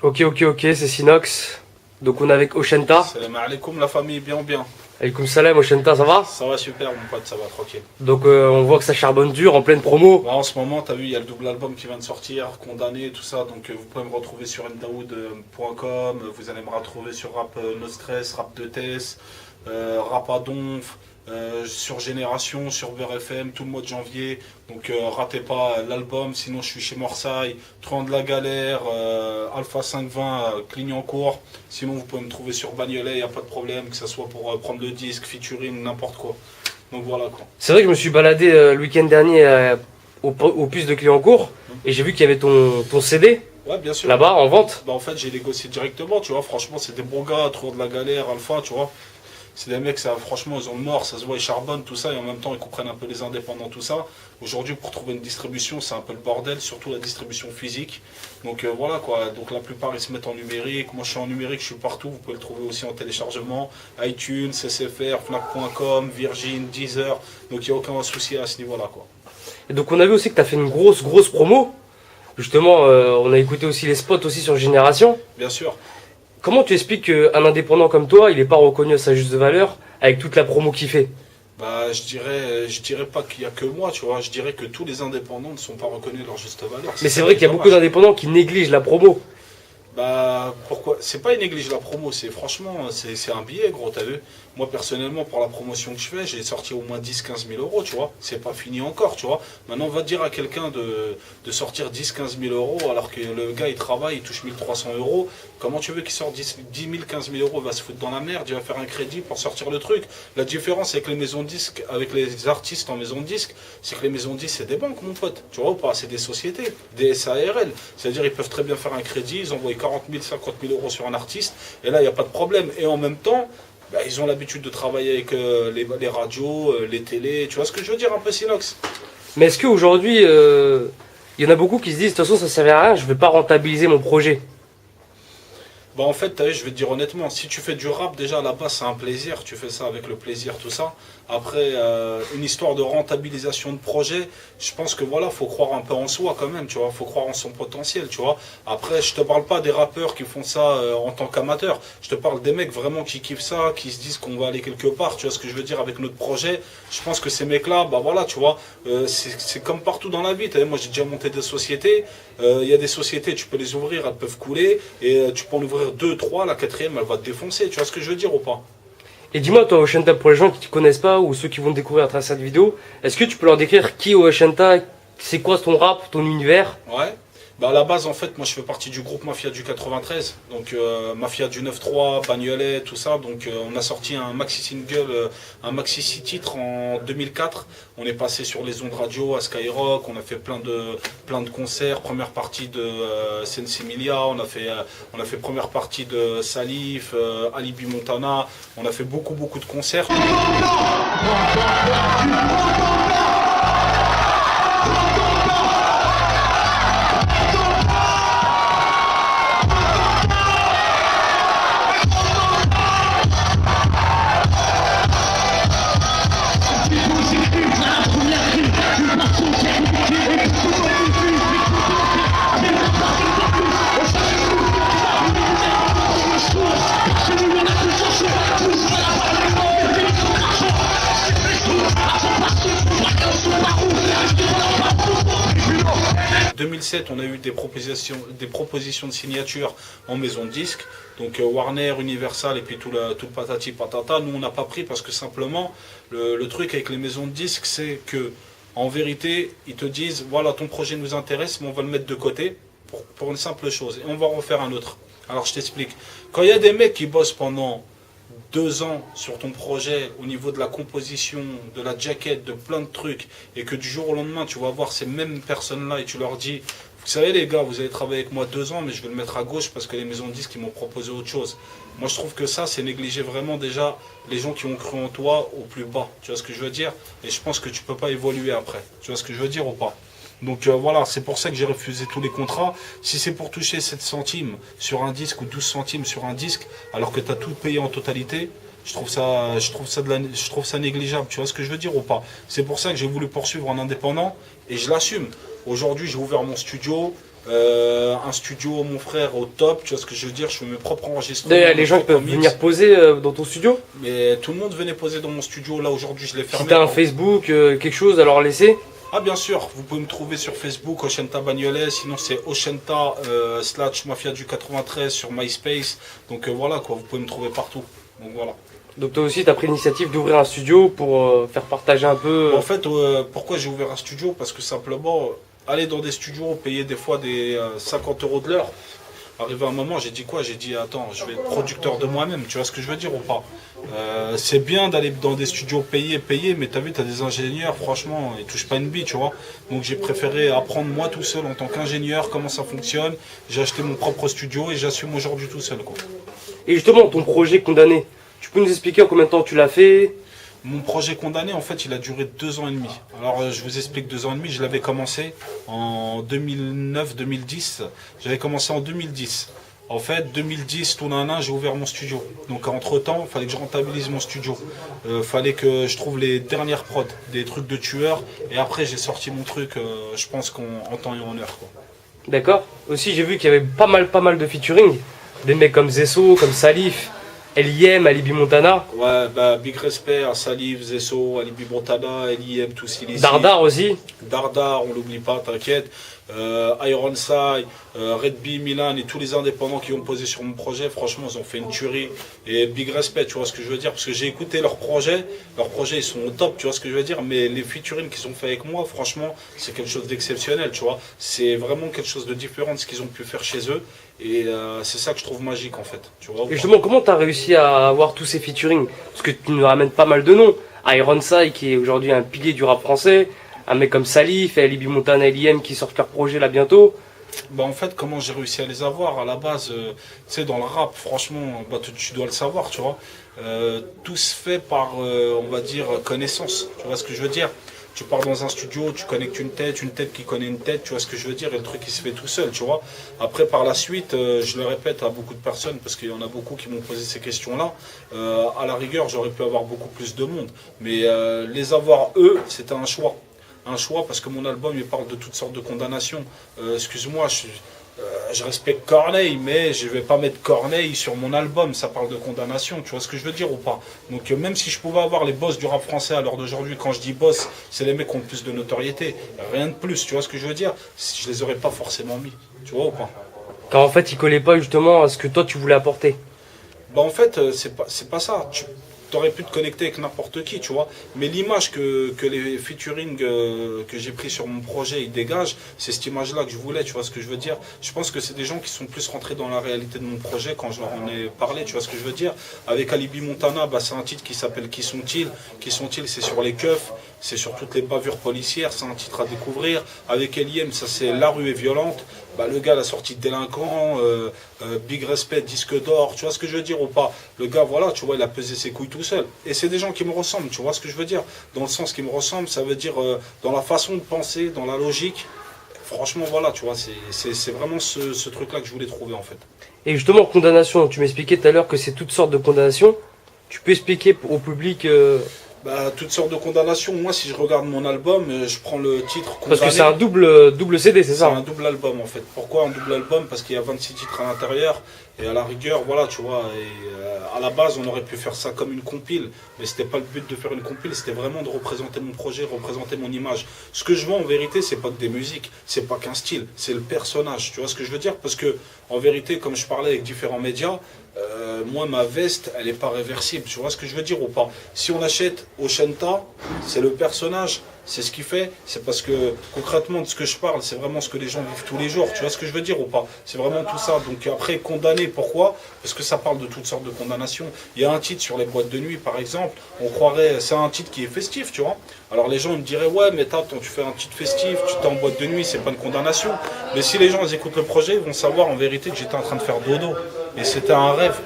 Ok, c'est Sinox. Donc on est avec Oshenta. Salam alaikum la famille, bien ou bien? Alaykoum salam, Oshenta, ça va? Ça va super mon pote, ça va tranquille. Donc on voit que ça charbonne dur en pleine promo. En ce moment, t'as vu, il y a le double album qui vient de sortir, Condamné, tout ça, donc vous pouvez me retrouver sur ndaoud.com, vous allez me retrouver sur Rap No Stress, Rap de Tess, Rap à Donf, sur Génération, sur Beurre FM, tout le mois de janvier. Donc ratez pas l'album, sinon je suis chez Morsaille, Truand de la Galère, Alpha 520, Clignancourt. Sinon vous pouvez me trouver sur Bagnolet, il n'y a pas de problème, que ce soit pour prendre le disque, featuring, n'importe quoi. Donc voilà quoi. C'est vrai que je me suis baladé le week-end dernier au puce de Clignancourt et j'ai vu qu'il y avait ton CD Ouais, bien sûr. là-bas en vente. Bah en fait j'ai négocié directement, tu vois, franchement c'est des bons gars, Truand de la Galère, Alpha, tu vois. C'est des mecs, ça, franchement, ils ont le mort, ça se voit, ils charbonnent, tout ça, et en même temps, ils comprennent un peu les indépendants, tout ça. Aujourd'hui, pour trouver une distribution, c'est un peu le bordel, surtout la distribution physique. Donc voilà, quoi. Donc la plupart, ils se mettent en numérique. Moi, je suis en numérique, je suis partout. Vous pouvez le trouver aussi en téléchargement. iTunes, SFR, Fnac.com, Virgin, Deezer. Donc il n'y a aucun souci à ce niveau-là, quoi. Et donc on a vu aussi que tu as fait une grosse promo. Justement, on a écouté aussi les spots aussi sur Génération. Bien sûr. Comment tu expliques qu'un indépendant comme toi, il n'est pas reconnu à sa juste valeur avec toute la promo qu'il fait? Bah, je dirais pas qu'il y a que moi, tu vois. Je dirais que tous les indépendants ne sont pas reconnus à leur juste valeur. Mais c'est vrai qu'il y a beaucoup d'indépendants qui négligent la promo. Bah pourquoi? C'est pas ils négligent la promo, c'est franchement c'est un billet gros, t'as vu? Moi personnellement pour la promotion que je fais, j'ai sorti au moins 10-15 000 euros, tu vois. C'est pas fini encore, tu vois. Maintenant on va dire à quelqu'un de sortir 10-15 000 euros alors que le gars il travaille, il touche 1300 euros. Comment tu veux qu'il sorte 10 000, 15 000 euros? Il va se foutre dans la merde, il va faire un crédit pour sortir le truc. La différence avec les maisons de disques, avec les artistes en maison de disques, c'est que les maisons de disques c'est des banques mon pote, tu vois ou pas? C'est des sociétés, des SARL. C'est-à-dire ils peuvent très bien faire un crédit, ils envoient 40 000, 50 000 euros sur un artiste, et là il n'y a pas de problème. Et en même temps, bah, ils ont l'habitude de travailler avec les radios, les télés, tu vois ce que je veux dire un peu Sinox? Mais est-ce qu'aujourd'hui, il y en a beaucoup qui se disent, de toute façon ça ne servait à rien, je ne vais pas rentabiliser mon projet? Bah en fait, je vais te dire honnêtement, si tu fais du rap, déjà à la base c'est un plaisir, tu fais ça avec le plaisir, tout ça. Après, une histoire de rentabilisation de projet, je pense que voilà, faut croire un peu en soi quand même, tu vois, faut croire en son potentiel, tu vois. Après, je te parle pas des rappeurs qui font ça en tant qu'amateurs, je te parle des mecs vraiment qui kiffent ça, qui se disent qu'on va aller quelque part, tu vois ce que je veux dire avec notre projet. Je pense que ces mecs-là, bah voilà, tu vois, c'est comme partout dans la vie, moi j'ai déjà monté des sociétés, il y a des sociétés, tu peux les ouvrir, elles peuvent couler, et tu peux en ouvrir 2, 3, la quatrième, elle va te défoncer, tu vois ce que je veux dire ou pas? Et dis-moi, toi, Oshenta, pour les gens qui ne te connaissent pas ou ceux qui vont te découvrir à travers cette vidéo, est-ce que tu peux leur décrire qui est Oshenta, c'est quoi ton rap, ton univers? Ouais. Bah à la base en fait moi je fais partie du groupe Mafia du 93, donc Mafia du 9-3, Bagnolet, tout ça, donc on a sorti un maxi single, un maxi 6 titres en 2004, on est passé sur les ondes radio à Skyrock, on a fait plein de concerts, première partie de Sense Emilia, on a fait première partie de Salif, Alibi Montana, on a fait beaucoup de concerts. 2007, on a eu des propositions de signature en maison de disques, donc Warner, Universal et puis tout le patati patata. Nous, on n'a pas pris parce que simplement, le truc avec les maisons de disques, c'est que en vérité, ils te disent, voilà, ton projet nous intéresse, mais on va le mettre de côté pour une simple chose, et on va en refaire un autre. Alors, je t'explique. Quand il y a des mecs qui bossent pendant 2 ans sur ton projet au niveau de la composition, de la jaquette, de plein de trucs, et que du jour au lendemain tu vas voir ces mêmes personnes-là et tu leur dis, vous savez les gars, vous avez travaillé avec moi 2 ans, mais je vais le mettre à gauche parce que les maisons de disques ils m'ont proposé autre chose. Moi je trouve que ça c'est négliger vraiment déjà les gens qui ont cru en toi au plus bas, tu vois ce que je veux dire? Et je pense que tu peux pas évoluer après, tu vois ce que je veux dire ou pas? Donc voilà, c'est pour ça que j'ai refusé tous les contrats. Si c'est pour toucher 7 centimes sur un disque ou 12 centimes sur un disque, alors que tu as tout payé en totalité, je trouve ça négligeable. Tu vois ce que je veux dire ou pas? C'est pour ça que j'ai voulu poursuivre en indépendant et je l'assume. Aujourd'hui, j'ai ouvert mon studio. un studio, mon frère, au top, tu vois ce que je veux dire, je fais mes propres enregistrements. D'ailleurs, les gens qui peuvent venir poser dans ton studio. Mais tout le monde venait poser dans mon studio, là aujourd'hui je l'ai fermé. Si t'as un Facebook, quelque chose à leur laisser. Ah bien sûr, vous pouvez me trouver sur Facebook, Oshenta Bagnolet, sinon c'est Oshenta / Mafia du 93 sur MySpace. Donc voilà quoi, vous pouvez me trouver partout. Donc voilà. Donc toi aussi, tu as pris l'initiative d'ouvrir un studio pour faire partager un peu. En fait, pourquoi j'ai ouvert un studio? Parce que simplement, aller dans des studios, payer des fois des 50 € de l'heure. Arrivé à un moment, j'ai dit quoi? J'ai dit attends, je vais être producteur de moi-même, tu vois ce que je veux dire ou pas? C'est bien d'aller dans des studios payés, mais t'as vu, t'as des ingénieurs, franchement, ils touchent pas une bille, tu vois. Donc j'ai préféré apprendre moi tout seul en tant qu'ingénieur comment ça fonctionne. J'ai acheté mon propre studio et j'assume aujourd'hui tout seul, quoi. Et justement, ton projet Condamné, tu peux nous expliquer en combien de temps tu l'as fait? Mon projet Condamné, en fait, il a duré 2 ans et demi. Alors, je vous explique 2 ans et demi. Je l'avais commencé en 2009-2010. J'avais commencé en 2010. En fait, 2010, tout d'un an, j'ai ouvert mon studio. Donc, entre-temps, il fallait que je rentabilise mon studio. Fallait que je trouve les dernières prods, des trucs de tueurs. Et après, j'ai sorti mon truc, je pense qu'en temps et en heure, quoi. D'accord. Aussi, j'ai vu qu'il y avait pas mal de featuring. Des mecs comme Zesso, comme Salif, L.I.M, Alibi Montana. Ouais, bah, big respect à Salif, Zesso, Alibi Montana, L.I.M, tous ici. Dardar aussi. Dardar, on l'oublie pas, t'inquiète. Ironside, Red Bee, Milan et tous les indépendants qui ont posé sur mon projet, franchement, ils ont fait une tuerie. Et big respect, tu vois ce que je veux dire, parce que j'ai écouté leurs projets ils sont au top, tu vois ce que je veux dire, mais les featuring qu'ils ont fait avec moi, franchement, c'est quelque chose d'exceptionnel, tu vois. C'est vraiment quelque chose de différent de ce qu'ils ont pu faire chez eux. Et c'est ça que je trouve magique en fait. Tu vois, et justement, comment tu as réussi à avoir tous ces featuring? Parce que tu nous ramènes pas mal de noms. Ironside qui est aujourd'hui un pilier du rap français, un mec comme Salif, Alibi Montana, L.I.M qui sortent leur projet là bientôt. Bah en fait, comment j'ai réussi à les avoir? À la base, tu sais, dans le rap, franchement, bah, tu dois le savoir, tu vois. Tout se fait par, on va dire, connaissance. Tu vois ce que je veux dire? Tu pars dans un studio, tu connectes une tête qui connaît une tête, tu vois ce que je veux dire, et le truc il se fait tout seul, tu vois. Après, par la suite, je le répète à beaucoup de personnes, parce qu'il y en a beaucoup qui m'ont posé ces questions-là, à la rigueur, j'aurais pu avoir beaucoup plus de monde. Mais les avoir, eux, c'était un choix. Un choix parce que mon album, il parle de toutes sortes de condamnations. Excuse-moi, je respecte Corneille, mais je vais pas mettre Corneille sur mon album, ça parle de condamnation, tu vois ce que je veux dire ou pas? Donc même si je pouvais avoir les boss du rap français à l'heure d'aujourd'hui, quand je dis boss, c'est les mecs qui ont le plus de notoriété, rien de plus, tu vois ce que je veux dire? Je les aurais pas forcément mis, tu vois ou pas? Car en fait, ils collaient pas justement à ce que toi tu voulais apporter. Bah en fait, c'est pas ça. Tu aurais pu te connecter avec n'importe qui, tu vois. Mais l'image que les featuring que j'ai pris sur mon projet, ils dégagent, c'est cette image-là que je voulais, tu vois ce que je veux dire. Je pense que c'est des gens qui sont plus rentrés dans la réalité de mon projet quand je leur en ai parlé, tu vois ce que je veux dire. Avec Alibi Montana, bah, c'est un titre qui s'appelle Qui sont-ils? Qui sont-ils? C'est sur les keufs, c'est sur toutes les bavures policières, c'est un titre à découvrir. Avec L.I.M, ça c'est La rue est violente. Bah, le gars, la sortie de délinquant, big respect, disque d'or, tu vois ce que je veux dire ou pas? Le gars, voilà, tu vois, il a pesé ses couilles tout seul. Et c'est des gens qui me ressemblent, tu vois ce que je veux dire? Dans le sens qui me ressemblent, ça veut dire dans la façon de penser, dans la logique. Franchement, voilà, tu vois, c'est vraiment ce truc-là que je voulais trouver en fait. Et justement, condamnation, tu m'expliquais tout à l'heure que c'est toutes sortes de condamnations. Tu peux expliquer au public Bah, toutes sortes de condamnations. Moi, si je regarde mon album, je prends le titre Condamné. Parce que c'est un double CD, c'est ça? C'est un double album en fait. Pourquoi un double album? Parce qu'il y a 26 titres à l'intérieur. Et à la rigueur, voilà, tu vois. Et à la base, on aurait pu faire ça comme une compile. Mais c'était pas le but de faire une compile. C'était vraiment de représenter mon projet, représenter mon image. Ce que je vois en vérité, c'est pas que des musiques. C'est pas qu'un style. C'est le personnage. Tu vois ce que je veux dire? Parce que, en vérité, comme je parlais avec différents médias, moi, ma veste, elle n'est pas réversible. Tu vois ce que je veux dire ou pas? Si on achète Oshenta, c'est le personnage, c'est ce qu'il fait. C'est parce que concrètement, de ce que je parle, c'est vraiment ce que les gens vivent tous les jours. Tu vois ce que je veux dire ou pas? C'est vraiment tout ça. Donc après, condamné, pourquoi? Parce que ça parle de toutes sortes de condamnations. Il y a un titre sur les boîtes de nuit, par exemple. On croirait, c'est un titre qui est festif, tu vois. Alors les gens ils me diraient, ouais, mais attends, tu fais un titre festif, tu t'es en boîte de nuit, c'est pas une condamnation. Mais si les gens ils écoutent le projet, ils vont savoir en vérité que j'étais en train de faire dodo. Et c'était un rêve.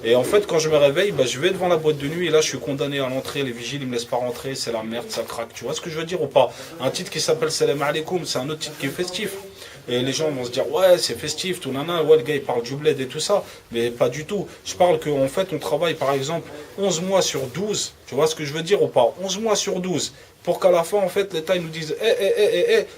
Et en fait, quand je me réveille, bah, je vais devant la boîte de nuit et là, je suis condamné à l'entrée. Les vigiles, ils me laissent pas rentrer. C'est la merde, ça craque. Tu vois ce que je veux dire ou pas? Un titre qui s'appelle Salam Alaikum, c'est un autre titre qui est festif. et les gens vont se dire ouais c'est festif, tout nana, ouais le gars il parle du bled et tout ça, mais pas du tout. Je parle qu'en fait on travaille par exemple 11 mois sur 12, tu vois ce que je veux dire ou pas, 11 mois sur 12. Pour qu'à la fin, en fait, l'État il nous dise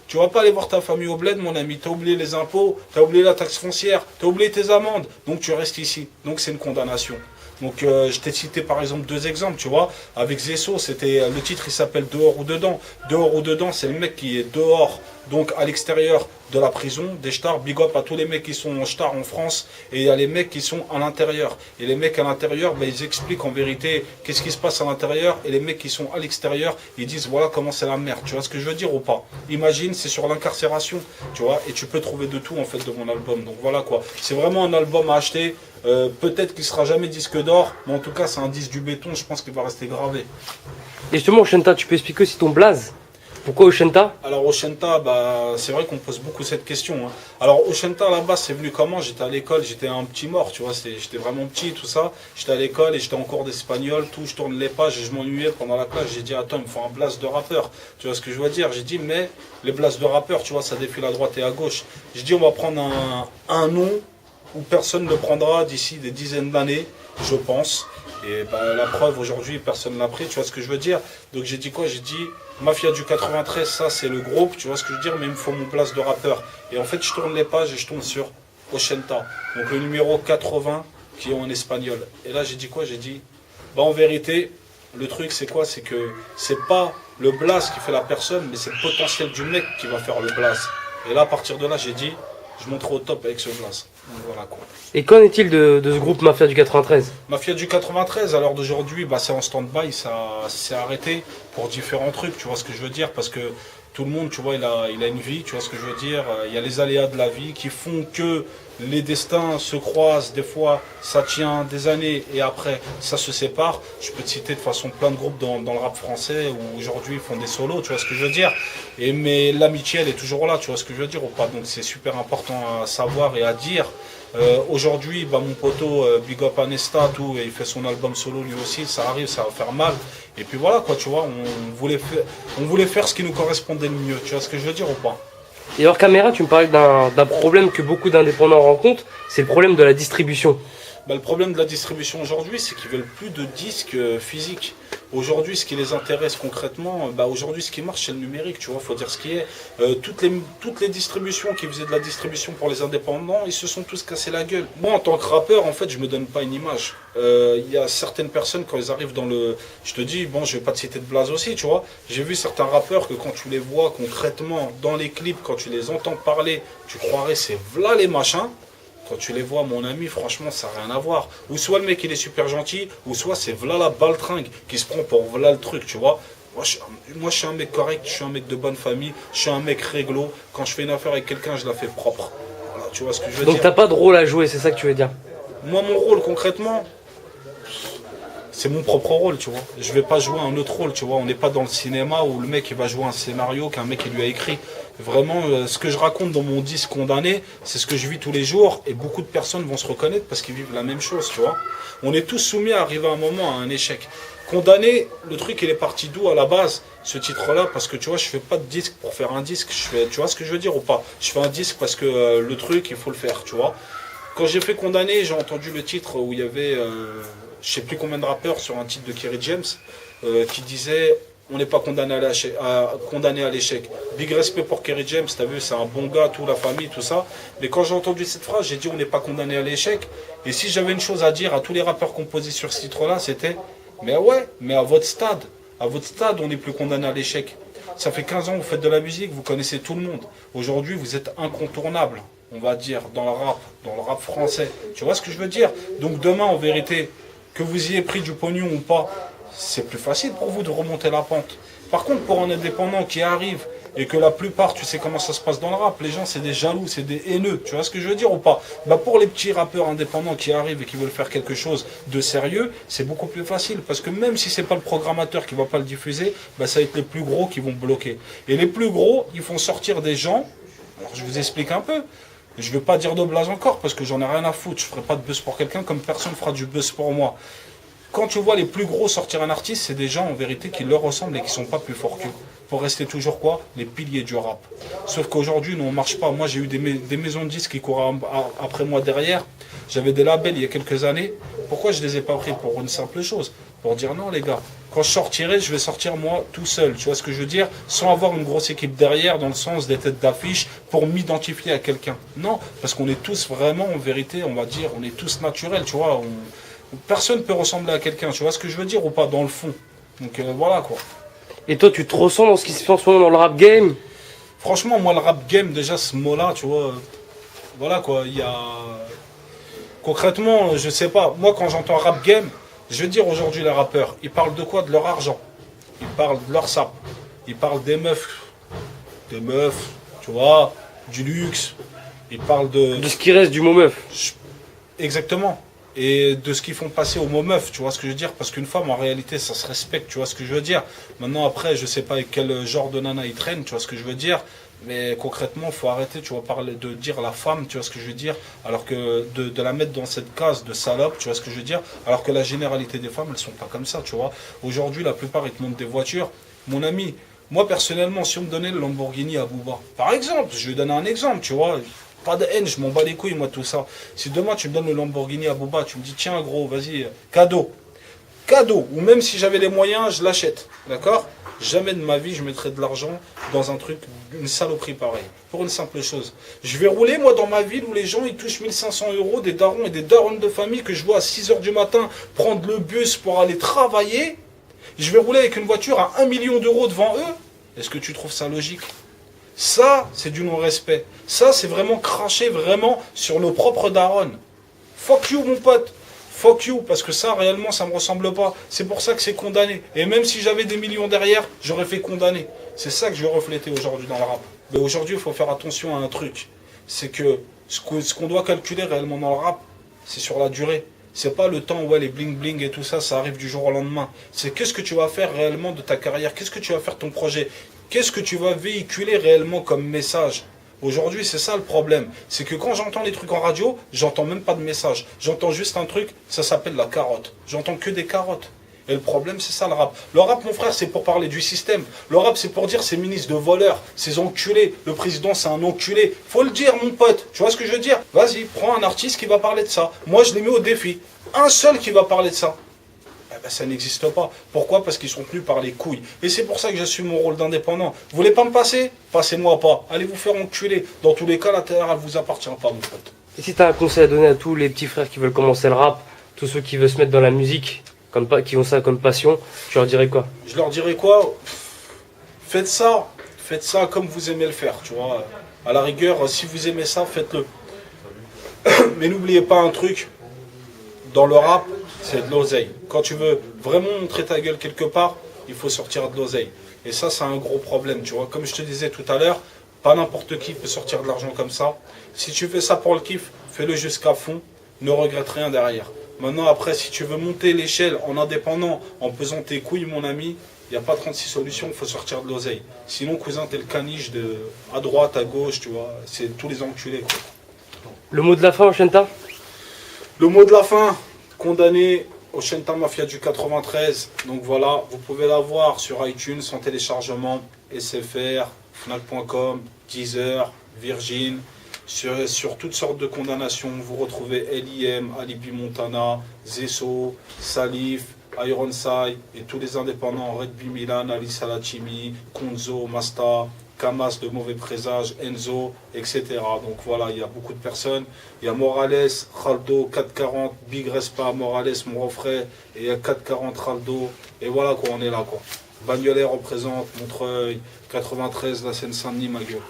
tu vas pas aller voir ta famille au bled, mon ami, t'as oublié les impôts, t'as oublié la taxe foncière, t'as oublié tes amendes, donc tu restes ici. Donc c'est une condamnation. Donc je t'ai cité par exemple 2 exemples, tu vois. Avec Zesso, c'était le titre il s'appelle Dehors ou dedans. Dehors ou dedans, c'est le mec qui est dehors, donc à l'extérieur de la prison, des stars. Big up à tous les mecs qui sont en stars en France, et il y a les mecs qui sont à l'intérieur. Et les mecs à l'intérieur, ben, ils expliquent en vérité qu'est-ce qui se passe à l'intérieur, et les mecs qui sont à l'extérieur, ils disent voilà comment c'est la merde. Tu vois ce que je veux dire ou pas? Imagine, c'est sur l'incarcération, tu vois, et tu peux trouver de tout en fait de mon album. Donc voilà quoi, c'est vraiment un album à acheter. Peut-être qu'il sera jamais disque d'or, mais en tout cas c'est un disque du béton, je pense qu'il va rester gravé. Et justement, Oshenta, tu peux expliquer aussi ton blaze? Pourquoi Oshenta? Alors Oshenta, bah, c'est vrai qu'on pose beaucoup cette question. Hein. Alors Oshenta, à la base, c'est venu comment? J'étais à l'école, j'étais un petit mort, tu vois, j'étais vraiment petit, tout ça. J'étais à l'école et j'étais en cours d'espagnol, tout, je tourne les pages et je m'ennuyais pendant la classe. J'ai dit, attends, il me faut un blaze de rappeur. Tu vois ce que je veux dire? J'ai dit, mais les blazes de rappeur, tu vois, ça défile à droite et à gauche. J'ai dit, on va prendre un nom où personne ne le prendra d'ici des dizaines d'années, je pense. Et bah, la preuve, aujourd'hui, personne ne l'a pris, tu vois ce que je veux dire. Donc j'ai dit quoi? J'ai dit, Mafia du 93, ça c'est le groupe, tu vois ce que je veux dire, mais il me faut mon place de rappeur. Et en fait, je tourne les pages et je tombe sur Oshenta, donc le numéro 80 qui est en espagnol. Et là, j'ai dit quoi? J'ai dit, bah en vérité, le truc c'est quoi? C'est que c'est pas le blast qui fait la personne, mais c'est le potentiel du mec qui va faire le blast. Et là, à partir de là, j'ai dit, je monterai au top avec ce blast. Donc voilà quoi. Et qu'en est-il de ce groupe Mafia du 93? Mafia du 93, à l'heure d'aujourd'hui, bah, c'est en stand-by, ça s'est arrêté pour différents trucs, tu vois ce que je veux dire, parce que tout le monde, tu vois, il a une vie, tu vois ce que je veux dire, il y a les aléas de la vie qui font que les destins se croisent, des fois ça tient des années et après ça se sépare. Je peux te citer de façon plein de groupes dans le rap français où aujourd'hui ils font des solos, tu vois ce que je veux dire, mais l'amitié elle est toujours là, tu vois ce que je veux dire ou pas, donc c'est super important à savoir et à dire. Aujourd'hui, bah, mon poteau Big Up Anesta, tout, et il fait son album solo lui aussi, ça arrive, ça va faire mal. Et puis voilà quoi, tu vois, on voulait faire ce qui nous correspondait le mieux, tu vois ce que je veux dire ou pas? Et hors caméra, tu me parlais d'un problème que beaucoup d'indépendants rencontrent, c'est le problème de la distribution. Bah, le problème de la distribution aujourd'hui, c'est qu'ils veulent plus de disques physiques. Aujourd'hui, ce qui les intéresse concrètement, bah, aujourd'hui, ce qui marche, c'est le numérique, tu vois, faut dire ce qui est. Toutes les distributions qui faisaient de la distribution pour les indépendants, ils se sont tous cassés la gueule. Moi, en tant que rappeur, en fait, je me donne pas une image. Il y a certaines personnes, quand ils arrivent dans le... Je te dis, bon, je vais pas te citer de blaze aussi, tu vois. J'ai vu certains rappeurs que quand tu les vois concrètement dans les clips, quand tu les entends parler, tu croirais c'est v'là les machins. Quand tu les vois, mon ami, franchement, ça n'a rien à voir. Ou soit le mec, il est super gentil, ou soit c'est v'là la baltringue qui se prend pour v'là le truc, tu vois. Moi, je suis un mec correct, je suis un mec de bonne famille, je suis un mec réglo. Quand je fais une affaire avec quelqu'un, je la fais propre. Voilà, tu vois ce que je veux dire. Donc t'as pas de rôle à jouer, c'est ça que tu veux dire? Moi, mon rôle, concrètement, c'est mon propre rôle, tu vois. Je vais pas jouer un autre rôle, tu vois. On n'est pas dans le cinéma où le mec il va jouer un scénario qu'un mec il lui a écrit. Vraiment, ce que je raconte dans mon disque Condamné, c'est ce que je vis tous les jours et beaucoup de personnes vont se reconnaître parce qu'ils vivent la même chose, tu vois. On est tous soumis à arriver à un moment à un échec. Condamné, le truc il est parti d'où à la base, ce titre-là, parce que tu vois, je fais pas de disque pour faire un disque. Tu vois ce que je veux dire ou pas? Je fais un disque parce que le truc il faut le faire, tu vois. Quand j'ai fait Condamné, j'ai entendu le titre où il y avait je sais plus combien de rappeurs sur un titre de Kerry James qui disait on n'est pas condamné à l'échec. Big respect pour Kerry James, t'as vu, c'est un bon gars, toute la famille, tout ça. Mais quand j'ai entendu cette phrase, j'ai dit on n'est pas condamné à l'échec. Et si j'avais une chose à dire à tous les rappeurs composés sur ce titre-là, c'était mais ouais, mais à votre stade, on n'est plus condamné à l'échec. Ça fait 15 ans que vous faites de la musique, vous connaissez tout le monde. Aujourd'hui, vous êtes incontournable, on va dire, dans le rap français. Tu vois ce que je veux dire? Donc demain, en vérité, que vous ayez pris du pognon ou pas, c'est plus facile pour vous de remonter la pente. Par contre, pour un indépendant qui arrive et que la plupart, tu sais comment ça se passe dans le rap, les gens c'est des jaloux, c'est des haineux, tu vois ce que je veux dire ou pas? Bah pour les petits rappeurs indépendants qui arrivent et qui veulent faire quelque chose de sérieux, c'est beaucoup plus facile parce que même si c'est pas le programmateur qui va pas le diffuser, bah ça va être les plus gros qui vont bloquer. Et les plus gros, ils font sortir des gens, alors je vous explique un peu. Je ne veux pas dire de blaze encore parce que j'en ai rien à foutre. Je ne ferai pas de buzz pour quelqu'un comme personne ne fera du buzz pour moi. quand tu vois les plus gros sortir un artiste, c'est des gens en vérité qui leur ressemblent et qui sont pas plus forts qu'eux. Pour rester toujours quoi? Les piliers du rap. Sauf qu'aujourd'hui, nous on marche pas. Moi j'ai eu des maisons de disques qui couraient après moi derrière. J'avais des labels il y a quelques années. Pourquoi je les ai pas pris? Pour une simple chose. Pour dire non les gars, quand je sortirai, je vais sortir moi tout seul. Tu vois ce que je veux dire? Sans avoir une grosse équipe derrière, dans le sens des têtes d'affiche, pour m'identifier à quelqu'un. Non, parce qu'on est tous vraiment, en vérité, on va dire, on est tous naturels, tu vois. Personne ne peut ressembler à quelqu'un, tu vois ce que je veux dire ou pas, dans le fond. Donc voilà quoi. Et toi, tu te ressens dans ce qui se fait en ce moment dans le rap game? Franchement, moi, le rap game, déjà, ce mot-là, tu vois, voilà quoi, il y a... Concrètement, je sais pas, moi, quand j'entends rap game, je veux dire aujourd'hui, les rappeurs, ils parlent de quoi? De leur argent. Ils parlent de leur sap. Ils parlent des meufs. Des meufs, tu vois, du luxe. Ils parlent De ce qui reste du mot meuf. Exactement. Et de ce qu'ils font passer au mot meuf, tu vois ce que je veux dire? Parce qu'une femme, en réalité, ça se respecte, tu vois ce que je veux dire? Maintenant, après, je sais pas avec quel genre de nana ils traînent, tu vois ce que je veux dire? Mais concrètement, il faut arrêter, tu vois, parler de dire la femme, tu vois ce que je veux dire? Alors que de la mettre dans cette case de salope, tu vois ce que je veux dire? Alors que la généralité des femmes, elles sont pas comme ça, tu vois? Aujourd'hui, la plupart, ils te montrent des voitures. Mon ami, moi, personnellement, si on me donnait le Lamborghini à Booba, par exemple, je vais donner un exemple, tu vois? Pas de haine, je m'en bats les couilles, moi, tout ça. Si demain, tu me donnes le Lamborghini à Booba, tu me dis, tiens, gros, vas-y, cadeau. Cadeau. Ou même si j'avais les moyens, je l'achète. D'accord? Jamais de ma vie, je mettrais de l'argent dans un truc, une saloperie pareille. Pour une simple chose. Je vais rouler, moi, dans ma ville où les gens, ils touchent 1500 €, des darons et des daronnes de famille que je vois à 6 h du matin prendre le bus pour aller travailler. Je vais rouler avec une voiture à 1 million d'euros devant eux. Est-ce que tu trouves ça logique? Ça, c'est du non-respect. Ça, c'est vraiment cracher vraiment sur nos propres darons. Fuck you, mon pote. Fuck you, parce que ça, réellement, ça me ressemble pas. C'est pour ça que c'est condamné. Et même si j'avais des millions derrière, j'aurais fait condamner. C'est ça que je vais refléter aujourd'hui dans le rap. Mais aujourd'hui, il faut faire attention à un truc. C'est que ce qu'on doit calculer réellement dans le rap, c'est sur la durée. C'est pas le temps où les bling bling et tout ça, ça arrive du jour au lendemain. C'est qu'est-ce que tu vas faire réellement de ta carrière, qu'est-ce que tu vas faire de ton projet, qu'est-ce que tu vas véhiculer réellement comme message. Aujourd'hui, c'est ça le problème. C'est que quand j'entends les trucs en radio, j'entends même pas de message. J'entends juste un truc, ça s'appelle la carotte. J'entends que des carottes. Et le problème, c'est ça le rap. Le rap, mon frère, c'est pour parler du système. Le rap, c'est pour dire ces ministres de voleurs, ces enculés. Le président, c'est un enculé. Faut le dire, mon pote. Tu vois ce que je veux dire? Vas-y, prends un artiste qui va parler de ça. Moi, je l'ai mis au défi. Un seul qui va parler de ça. Eh ben, ça n'existe pas. Pourquoi? Parce qu'ils sont tenus par les couilles. Et c'est pour ça que j'assume mon rôle d'indépendant. Vous voulez pas me passer? Passez-moi pas. Allez vous faire enculer. Dans tous les cas, la terre, elle vous appartient pas, mon pote. Et si tu as un conseil à donner à tous les petits frères qui veulent commencer le rap, tous ceux qui veulent se mettre dans la musique, qui ont ça comme passion, tu leur dirais quoi? Je leur dirais quoi? Faites ça comme vous aimez le faire, tu vois. À la rigueur, si vous aimez ça, faites-le. Mais n'oubliez pas un truc, dans le rap, c'est de l'oseille. Quand tu veux vraiment montrer ta gueule quelque part, il faut sortir de l'oseille. Et ça, c'est un gros problème, tu vois. Comme je te disais tout à l'heure, pas n'importe qui peut sortir de l'argent comme ça. Si tu fais ça pour le kiff, fais-le jusqu'à fond, ne regrette rien derrière. Maintenant, après, si tu veux monter l'échelle en indépendant, en pesant tes couilles, mon ami, il n'y a pas 36 solutions, il faut sortir de l'oseille. Sinon, cousin, t'es le caniche à droite, à gauche, tu vois. C'est tous les enculés, quoi. Le mot de la fin, Oshenta? Le mot de la fin, condamné Oshenta Mafia du 93. Donc voilà, vous pouvez la voir sur iTunes en téléchargement, SFR, Fnac.com, Deezer, Virgin. Sur toutes sortes de condamnations, vous retrouvez LIM, Alibi Montana, Zesso, Salif, Ironside et tous les indépendants, Red B Milan, Ali Salatimi, Konzo, Masta, Kamas de Mauvais Présage, Enzo, etc. Donc voilà, il y a beaucoup de personnes. Il y a Morales, Raldo, 440, Big Respa, Morales, mon refrain, et il y a 440 Raldo. Et voilà quoi, on est là quoi. Bagnolet représente Montreuil, 93, la Seine-Saint-Denis, ma gueule.